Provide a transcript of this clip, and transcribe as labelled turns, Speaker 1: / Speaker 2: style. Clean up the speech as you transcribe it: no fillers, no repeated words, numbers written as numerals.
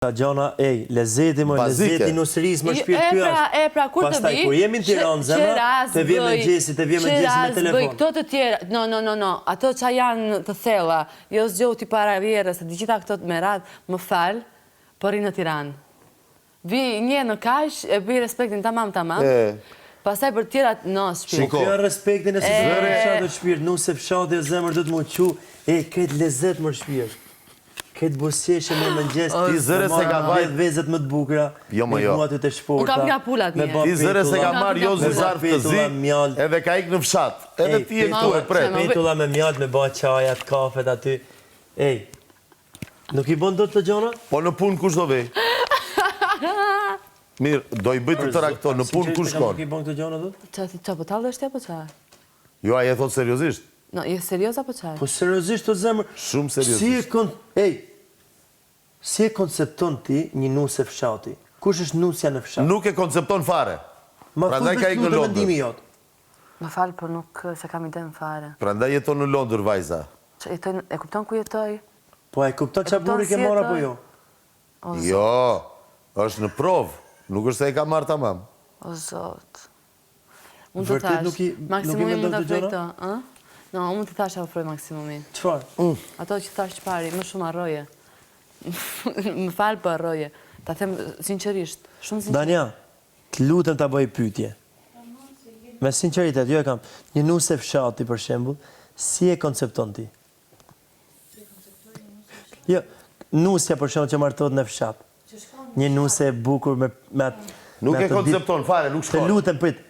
Speaker 1: Ta gjana, lezeti më, lezeti nusëris më shpirt kjo është.
Speaker 2: Pra, kur të
Speaker 1: Pastaj,
Speaker 2: vi,
Speaker 1: kur jemi në Tiranë, zemra, të vje me gjesi, të vje me gjesi me telefon.
Speaker 2: Këto të tjera, no, ato që janë të thella, jo zgjohu t'i para vjerës, të gjitha këto të merat, më falë, por i në Tiranë. Vi një në kash, e bi respektin tamam, pastaj për tjerat, no, shpirt.
Speaker 1: Kjo respektin e se zërë e fshatë të shpirt, nuse fshatë e zemër dhe të më qu, këtë lezet më shpirt. Këtë busqeshe me mëngjes,
Speaker 3: Ti zëre se ka
Speaker 1: marrë vezet më të bukra, me muatit e shporta.
Speaker 2: Unë kam nga pullat një.
Speaker 3: Ti zëre se ka marrë jo zëzarë të zi, edhe ka ikë në fshat. Edhe ti e këtu e pret.
Speaker 1: Petulla me mjalt, me ba qajat, kafet aty. Nuk i bon do të gjona?
Speaker 3: Po në punë kush do vej? Mirë, do i bëjtë të tëra këto, në punë kush shkon?
Speaker 1: Nuk i bon këtë gjona do?
Speaker 2: Qa po talë është ja po qa?
Speaker 3: Jo, aje thotë seriosisht?
Speaker 2: No, je serios apo qa?
Speaker 1: Po seriosisht të zemër.
Speaker 3: Shumë seriosisht.
Speaker 1: Si e koncepton ti një nusë e fshati? Kush është nusja në fshat?
Speaker 3: Nuk e koncepton fare. Prandaj ka ikë në Londër.
Speaker 2: Më falë, por nuk se kam ide në fare.
Speaker 3: Prandaj jeton në Londër, vajza.
Speaker 2: E kupton ku jetoj?
Speaker 1: Po e kupton që buri ke marrë apo jo?
Speaker 3: Jo, është në provë. Nuk është se e ka marrë tamam.
Speaker 2: O zot. Unë të thash, maksimumi mund të afroj këto. No, unë të thash afroj maksimumi.
Speaker 1: Qfar?
Speaker 2: Ato që thash që pari, më shumë arroje. Më falë për arroje. Ta them sinqerisht, shumë sinqerisht.
Speaker 1: Danja, të lutem të bëj pyetje. Me sinqeritet, jo e kam. Një nusë e fshati, për shembull, si e koncepton ti? Jo, nusja për shembull që martohet në fshat. Një nusë e bukur me
Speaker 3: Nuk e koncepton fare, nuk shkon.
Speaker 1: Të lutem, prit.